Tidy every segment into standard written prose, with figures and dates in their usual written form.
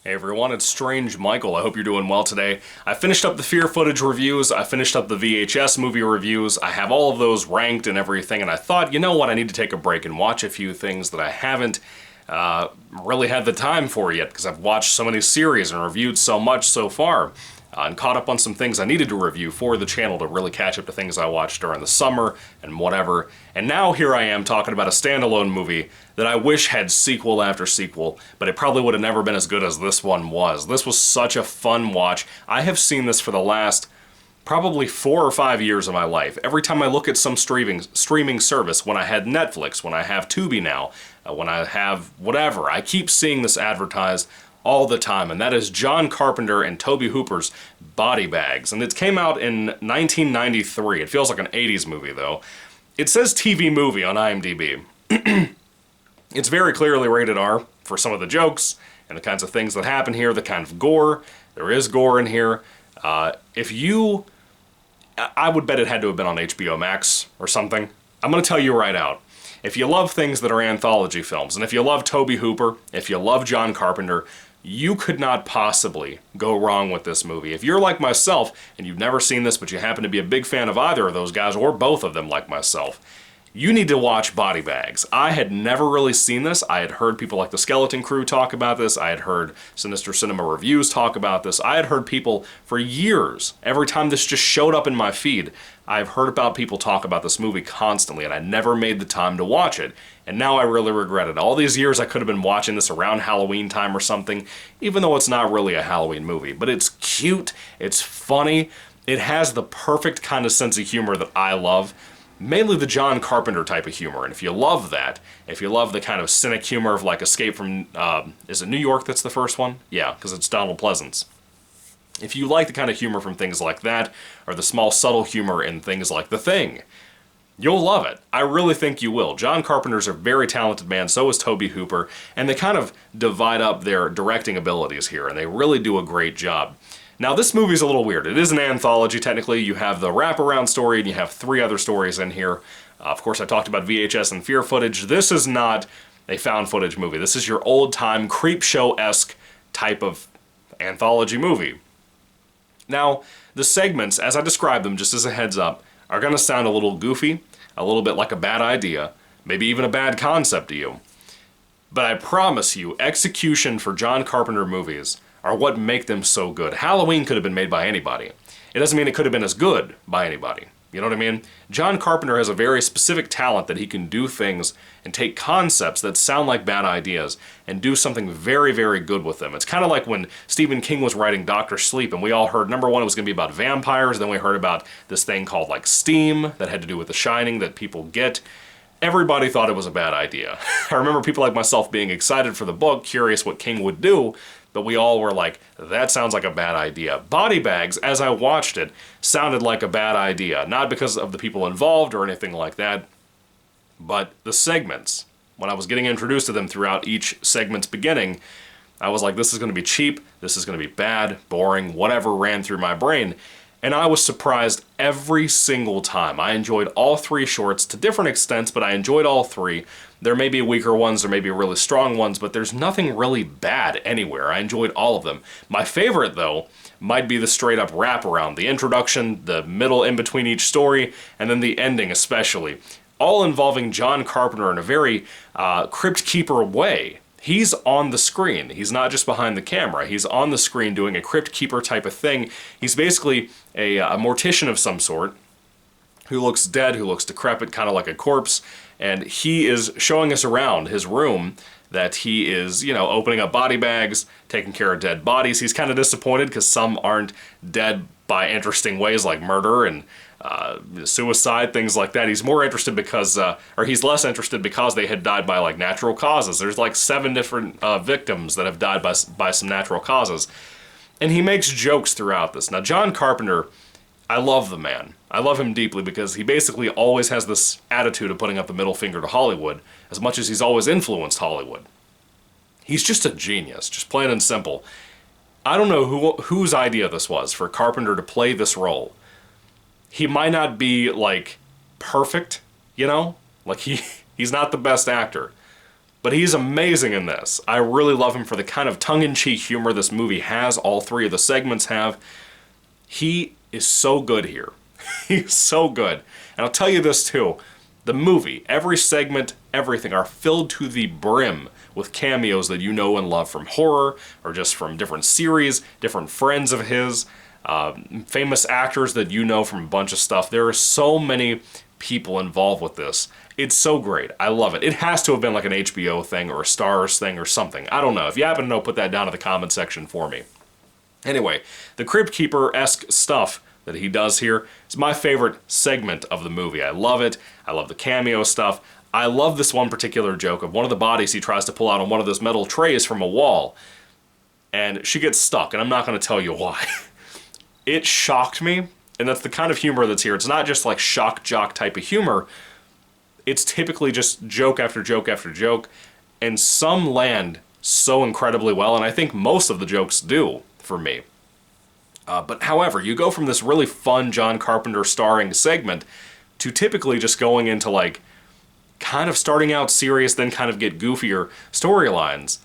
Hey everyone, it's Strange Michael. I hope you're doing well today. I finished up the Fear footage reviews, I finished up the VHS movie reviews, I have all of those ranked and everything, and I thought, you know what, I need to take a break and watch a few things that I haven't really had the time for yet, because I've watched so many series and reviewed so much so far, and caught up on some things I needed to review for the channel to really catch up to things I watched during the summer and whatever. And now here I am talking about a standalone movie that I wish had sequel after sequel, but it probably would have never been as good as this one was. This was such a fun watch. I have seen this for the last probably 4 or 5 years of my life. Every time I look at some streaming service, when I had Netflix, when I have Tubi now, when I have whatever, I keep seeing this advertised all the time, and that is John Carpenter and Tobe Hooper's Body Bags. And it came out in 1993. It feels like an 80s movie, though. It says TV movie on IMDb. It's very clearly rated R for some of the jokes and the kinds of things that happen here, the kind of gore. There is gore in here. I would bet it had to have been on HBO Max or something. I'm going to tell you right out. If you love things that are anthology films, and if you love Tobe Hooper, if you love John Carpenter, you could not possibly go wrong with this movie. If you're like myself, and you've never seen this, but you happen to be a big fan of either of those guys, or both of them like myself, you need to watch Body Bags. I had never really seen this. I had heard people like the Skeleton Crew talk about this. I had heard Sinister Cinema Reviews talk about this. I had heard people for years, every time this just showed up in my feed, I've heard about people talk about this movie constantly, and I never made the time to watch it. And now I really regret it. All these years I could have been watching this around Halloween time or something, even though it's not really a Halloween movie. But it's cute, it's funny, it has the perfect kind of sense of humor that I love. Mainly the John Carpenter type of humor, and if you love that, if you love the kind of cynic humor of like Escape from, is it New York that's the first one? Yeah, because it's Donald Pleasance. If you like the kind of humor from things like that, or the small subtle humor in things like The Thing, you'll love it. I really think you will. John Carpenter's a very talented man, so is Tobe Hooper, and they kind of divide up their directing abilities here, and they really do a great job. Now, this movie's a little weird. It is an anthology, technically. You have the wraparound story, and you have 3 other stories in here. Of course, I talked about VHS and Fear footage. This is not a found footage movie. This is your old-time Creepshow-esque type of anthology movie. Now, the segments, as I described them, just as a heads up, are going to sound a little goofy, a little bit like a bad idea, maybe even a bad concept to you. But I promise you, execution for John Carpenter movies are what make them so good. Halloween could have been made by anybody. It doesn't mean it could have been as good by anybody. You know what I mean? John Carpenter has a very specific talent that he can do things and take concepts that sound like bad ideas and do something very, very good with them. It's kind of like when Stephen King was writing Dr. Sleep, and we all heard, number one, it was going to be about vampires, then we heard about this thing called like Steam that had to do with The Shining that people get. Everybody thought it was a bad idea. I remember people like myself being excited for the book, curious what King would do, but we all were like, that sounds like a bad idea. Body Bags, as I watched it, sounded like a bad idea. Not because of the people involved or anything like that, but the segments. When I was getting introduced to them throughout each segment's beginning, I was like, this is going to be cheap, this is going to be bad, boring, whatever ran through my brain. And I was surprised every single time. I enjoyed all 3 shorts to different extents, but I enjoyed all 3. There may be weaker ones, there may be really strong ones, but there's nothing really bad anywhere. I enjoyed all of them. My favorite, though, might be the straight-up wraparound. The introduction, the middle in between each story, and then the ending especially. All involving John Carpenter in a very Crypt Keeper way. He's on the screen. He's not just behind the camera. He's on the screen doing a Crypt Keeper type of thing. He's basically a mortician of some sort who looks dead, who looks decrepit, kind of like a corpse, and he is showing us around his room that he is, you know, opening up body bags, taking care of dead bodies. He's kind of disappointed because some aren't dead by interesting ways like murder and suicide, things like that. He's more interested because, or he's less interested because they had died by like natural causes. There's like 7 different victims that have died by some natural causes. And he makes jokes throughout this. Now, John Carpenter, I love the man. I love him deeply because he basically always has this attitude of putting up the middle finger to Hollywood, as much as he's always influenced Hollywood. He's just a genius, just plain and simple. I don't know whose idea this was for Carpenter to play this role. He might not be, like, perfect, you know? Like, he's not the best actor. But he's amazing in this. I really love him for the kind of tongue-in-cheek humor this movie has, all three of the segments have. He is so good here. He's so good. And I'll tell you this too. The movie, every segment, everything are filled to the brim with cameos that you know and love from horror, or just from different series, different friends of his, famous actors that you know from a bunch of stuff. There are so many people involved with this. It's so great. I love it. It has to have been like an HBO thing or a Starz thing or something. I don't know. If you happen to know, put that down in the comment section for me. Anyway, the Crypt Keeper-esque stuff that he does here is my favorite segment of the movie. I love it. I love the cameo stuff. I love this one particular joke of one of the bodies he tries to pull out on one of those metal trays from a wall, and she gets stuck, and I'm not going to tell you why. It shocked me, and that's the kind of humor that's here. It's not just like shock jock type of humor. It's typically just joke after joke after joke, and some land so incredibly well, and I think most of the jokes do for me. But however, you go from this really fun John Carpenter starring segment to typically just going into like kind of starting out serious, then kind of get goofier storylines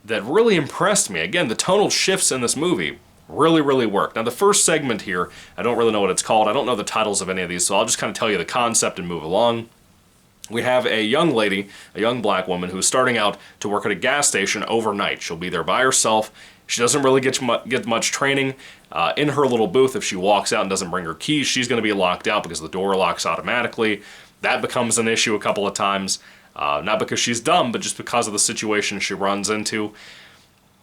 that really impressed me. Again, the tonal shifts in this movie really, really work. Now, the first segment here, I don't really know what it's called. I don't know the titles of any of these, so I'll just kind of tell you the concept and move along. We have a young lady, a young black woman, who's starting out to work at a gas station overnight. She'll be there by herself. She doesn't really get much training. In her little booth, if she walks out and doesn't bring her keys, she's going to be locked out because the door locks automatically. That becomes an issue a couple of times. Not because she's dumb, but just because of the situation she runs into.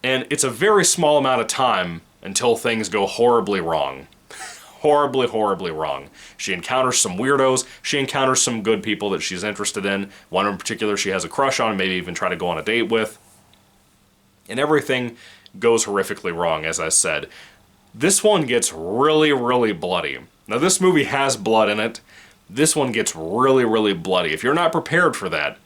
And it's a very small amount of time until things go horribly wrong. Horribly, horribly wrong. She encounters some weirdos. She encounters some good people that she's interested in. One in particular she has a crush on, maybe even try to go on a date with. And everything goes horrifically wrong, as I said. This one gets really, really bloody. Now, this movie has blood in it. This one gets really, really bloody. If you're not prepared for that,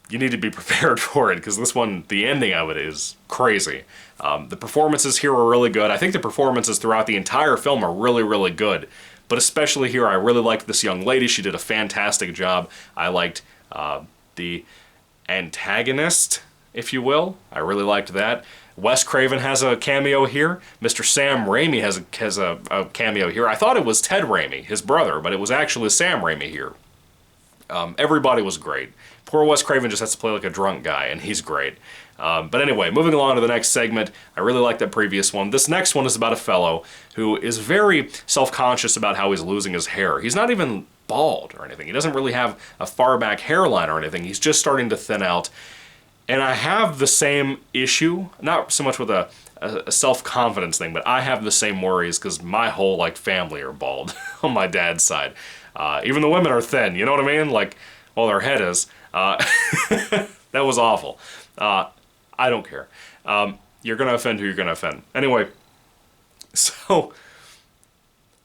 you need to be prepared for it, because this one, the ending of it is crazy. The performances here are really good. I think the performances throughout the entire film are really, really good. But especially here, I really liked this young lady. She did a fantastic job. I liked the antagonist, if you will. I really liked that. Wes Craven has a cameo here. Mr. Sam Raimi has a cameo here. I thought it was Ted Raimi, his brother, but it was actually Sam Raimi here. Everybody was great. Poor Wes Craven just has to play like a drunk guy, and he's great. But anyway, moving along to the next segment, I really like that previous one. This next one is about a fellow who is very self-conscious about how he's losing his hair. He's not even bald or anything. He doesn't really have a far back hairline or anything. He's just starting to thin out. And I have the same issue, not so much with a self-confidence thing, but I have the same worries because my whole family are bald on my dad's side. Even the women are thin, you know what I mean? Like, well, their head is. That was awful. I don't care. You're going to offend who you're going to offend. Anyway, so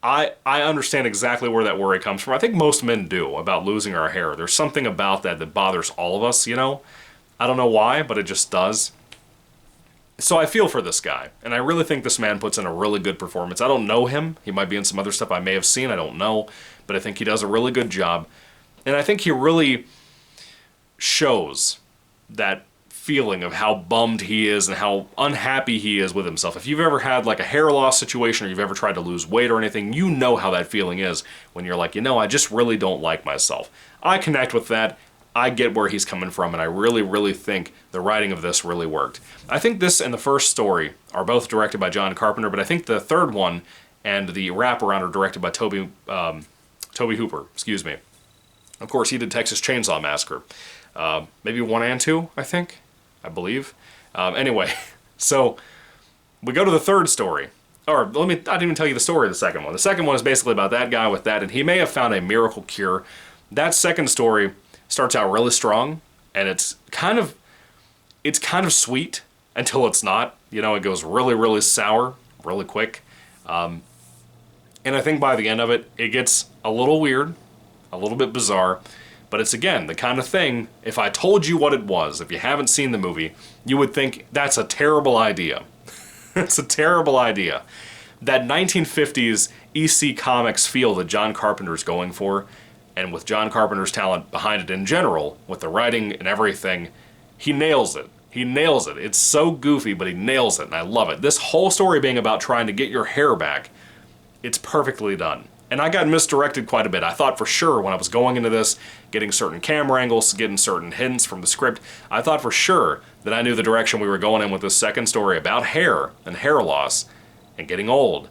I understand exactly where that worry comes from. I think most men do about losing our hair. There's something about that bothers all of us, you know? I don't know why, but it just does. So I feel for this guy, and I really think this man puts in a really good performance. I don't know him. He might be in some other stuff I may have seen. I don't know. But I think he does a really good job. And I think he really shows that feeling of how bummed he is and how unhappy he is with himself. If you've ever had like a hair loss situation or you've ever tried to lose weight or anything, you know how that feeling is when you're like, I just really don't like myself. I connect with that. I get where he's coming from, and I really, really think the writing of this really worked. I think this and the first story are both directed by John Carpenter, but I think the third one and the wraparound are directed by Toby Hooper, excuse me. Of course, he did Texas Chainsaw Massacre. Maybe 1 and 2, I believe. Anyway, so we go to the third story. Or, I didn't even tell you the story of the second one. The second one is basically about that guy with that, and he may have found a miracle cure. That second story starts out really strong, and it's kind of sweet until it's not. It goes really, really sour really quick. And I think by the end of it, it gets a little weird, a little bit bizarre, but it's, again, the kind of thing, if I told you what it was, if you haven't seen the movie, you would think, that's a terrible idea. It's a terrible idea. That 1950s EC Comics feel that John Carpenter's going for, and with John Carpenter's talent behind it in general, with the writing and everything, he nails it. He nails it. It's so goofy, but he nails it, and I love it. This whole story being about trying to get your hair back, it's perfectly done. And I got misdirected quite a bit. I thought for sure when I was going into this, getting certain camera angles, getting certain hints from the script, I thought for sure that I knew the direction we were going in with this second story about hair and hair loss and getting old.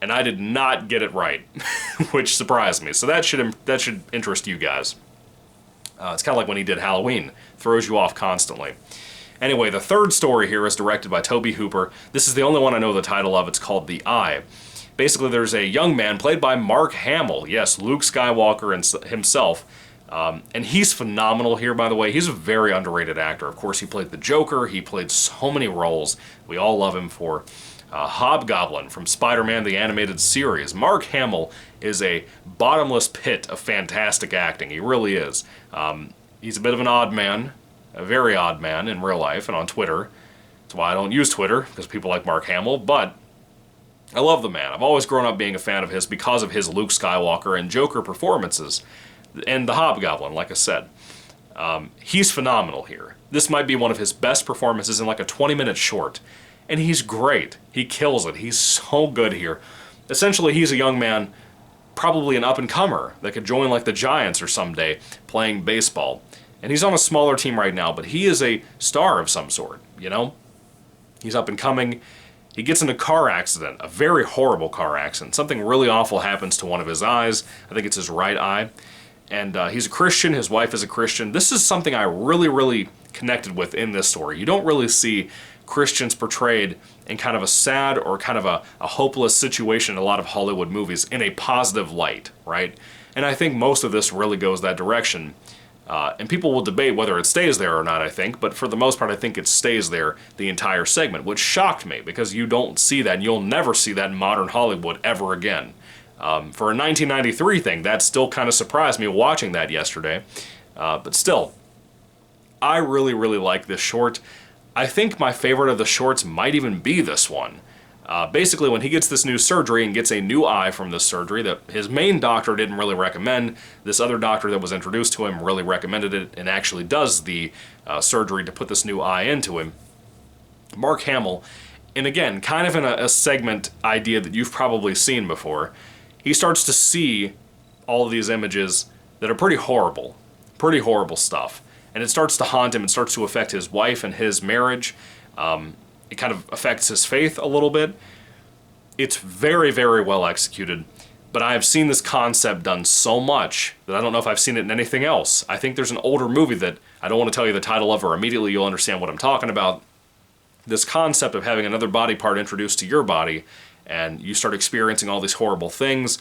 And I did not get it right, which surprised me. So that should interest you guys. It's kind of like when he did Halloween. Throws you off constantly. Anyway, the third story here is directed by Tobe Hooper. This is the only one I know the title of. It's called The Eye. Basically, there's a young man played by Mark Hamill. Yes, Luke Skywalker himself. And he's phenomenal here, by the way. He's a very underrated actor. Of course, he played the Joker. He played so many roles. We all love him for Hobgoblin from Spider-Man the Animated Series. Mark Hamill is a bottomless pit of fantastic acting. He really is. He's a bit of an odd man, a very odd man in real life and on Twitter. That's why I don't use Twitter, because people like Mark Hamill, but I love the man. I've always grown up being a fan of his because of his Luke Skywalker and Joker performances. And the Hobgoblin, like I said. He's phenomenal here. This might be one of his best performances in like a 20-minute short. And he's great. He kills it. He's so good here. Essentially, he's a young man, probably an up-and-comer that could join like the Giants or someday playing baseball. And he's on a smaller team right now, but he is a star of some sort, you know? He's up-and-coming. He gets in a car accident, a very horrible car accident. Something really awful happens to one of his eyes. I think it's his right eye. And he's a Christian, his wife is a Christian. This is something I really, really connected with in this story. You don't really see Christians portrayed in kind of a sad or kind of a hopeless situation in a lot of Hollywood movies in a positive light, right? And I think most of this really goes that direction. And people will debate whether it stays there or not, I think, but for the most part, I think it stays there the entire segment, which shocked me because you don't see that, and you'll never see that in modern Hollywood ever again. For a 1993 thing, that still kind of surprised me watching that yesterday. But still, I really, really like this short. I think my favorite of the shorts might even be this one. Basically, when he gets this new surgery and gets a new eye from this surgery that his main doctor didn't really recommend, this other doctor that was introduced to him really recommended it and actually does the surgery to put this new eye into him. Mark Hamill, and again, kind of in a segment idea that you've probably seen before, he starts to see all of these images that are pretty horrible stuff. And it starts to haunt him, it starts to affect his wife and his marriage. It kind of affects his faith a little bit. It's very, very well executed, but I have seen this concept done so much that I don't know if I've seen it in anything else. I think there's an older movie that I don't want to tell you the title of, or immediately you'll understand what I'm talking about. This concept of having another body part introduced to your body, and you start experiencing all these horrible things,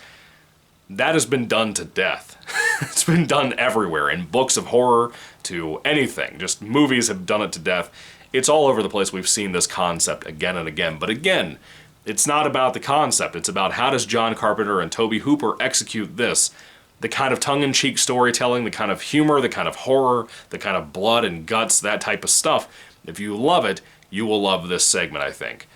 that has been done to death. It's been done everywhere, in books of horror to anything. Just movies have done it to death. It's all over the place. We've seen this concept again and again. But again, it's not about the concept. It's about how does John Carpenter and Tobe Hooper execute this. The kind of tongue-in-cheek storytelling, the kind of humor, the kind of horror, the kind of blood and guts, that type of stuff. If you love it, you will love this segment, I think.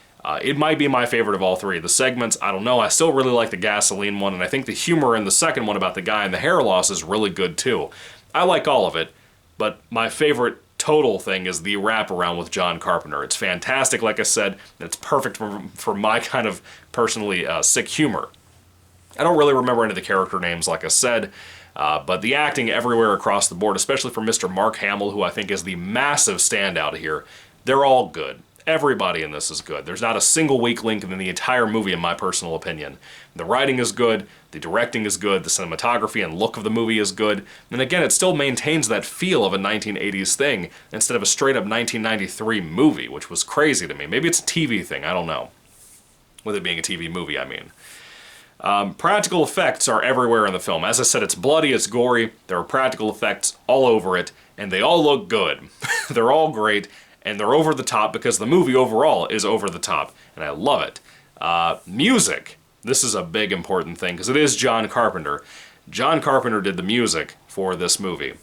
It might be my favorite of all three. The segments, I don't know. I still really like the gasoline one, and I think the humor in the second one about the guy and the hair loss is really good too. I like all of it, but my favorite total thing is the wraparound with John Carpenter. It's fantastic, like I said, and it's perfect for my kind of personally sick humor. I don't really remember any of the character names, like I said, but the acting everywhere across the board, especially for Mr. Mark Hamill, who I think is the massive standout here, they're all good. Everybody in this is good. There's not a single weak link in the entire movie, in my personal opinion. The writing is good, the directing is good, the cinematography and look of the movie is good, and again, it still maintains that feel of a 1980s thing instead of a straight-up 1993 movie, which was crazy to me. Maybe it's a TV thing, I don't know. With it being a TV movie, I mean. Practical effects are everywhere in the film. As I said, it's bloody, it's gory, there are practical effects all over it, and they all look good. They're all great, and they're over the top because the movie overall is over the top, and I love it. Music. This is a big important thing because it is John Carpenter. John Carpenter did the music for this movie.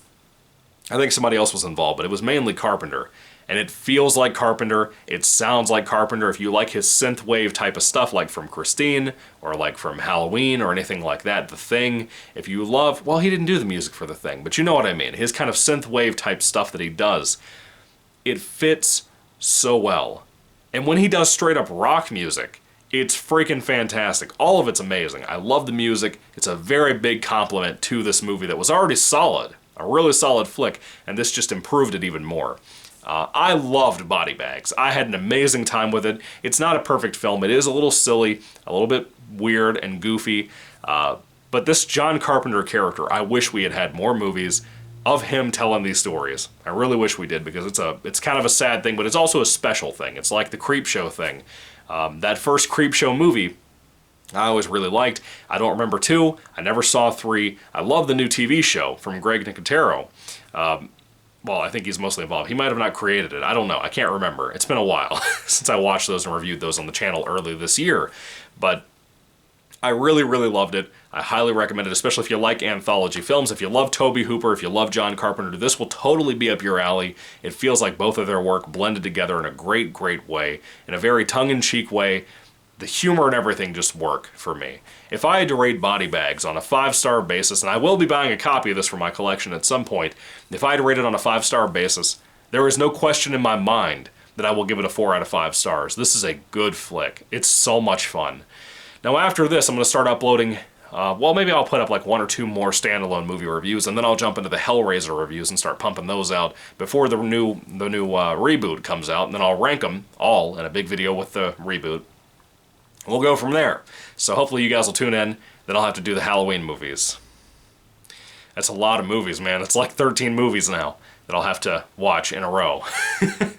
I think somebody else was involved, but it was mainly Carpenter. and it feels like Carpenter, it sounds like Carpenter. If you like his synthwave type of stuff, like from Christine, or like from Halloween, or anything like that, The Thing, if you love, well, he didn't do the music for The Thing, but you know what I mean, his kind of synthwave type stuff that he does, it fits so well. And when he does straight up rock music, it's freaking fantastic. All of it's amazing. I love the music. It's a very big compliment to this movie that was already solid, a really solid flick, and this just improved it even more. I loved Body Bags. I had an amazing time with it. It's not a perfect film. It is a little silly, a little bit weird and goofy, but this John Carpenter character, I wish we had had more movies of him telling these stories. I really wish we did, because it's kind of a sad thing, but it's also a special thing. It's like the Creepshow thing. That first Creepshow movie, I always really liked. I don't remember 2. I never saw 3. I love the new TV show from Greg Nicotero. Well, I think he's mostly involved. He might have not created it. I don't know. I can't remember. It's been a while since I watched those and reviewed those on the channel early this year. But I really, really loved it. I highly recommend it, especially if you like anthology films. If you love Tobe Hooper, if you love John Carpenter, this will totally be up your alley. It feels like both of their work blended together in a great, great way, in a very tongue-in-cheek way. The humor and everything just work for me. If I had to rate Body Bags on a 5-star basis, and I will be buying a copy of this for my collection at some point, if I had to rate it on a 5-star basis, there is no question in my mind that I will give it a 4 out of 5 stars. This is a good flick. It's so much fun. Now after this, I'm going to start uploading, well, maybe I'll put up like 1 or 2 more standalone movie reviews, and then I'll jump into the Hellraiser reviews and start pumping those out before the new reboot comes out, and then I'll rank them all in a big video with the reboot. We'll go from there. So hopefully you guys will tune in. Then I'll have to do the Halloween movies. That's a lot of movies, man. It's like 13 movies now that I'll have to watch in a row.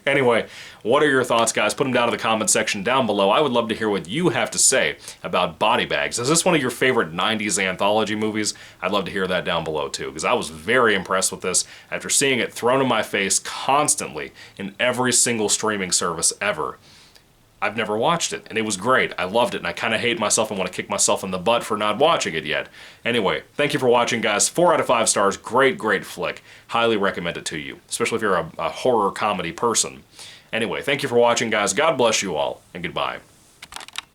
Anyway, what are your thoughts, guys? Put them down in the comment section down below. I would love to hear what you have to say about Body Bags. Is this one of your favorite 90s anthology movies? I'd love to hear that down below too, because I was very impressed with this after seeing it thrown in my face constantly in every single streaming service ever. I've never watched it, and it was great. I loved it, and I kind of hate myself and want to kick myself in the butt for not watching it yet. Anyway, thank you for watching, guys. 4 out of 5 stars. Great, great flick. Highly recommend it to you, especially if you're a horror comedy person. Anyway, thank you for watching, guys. God bless you all, and goodbye.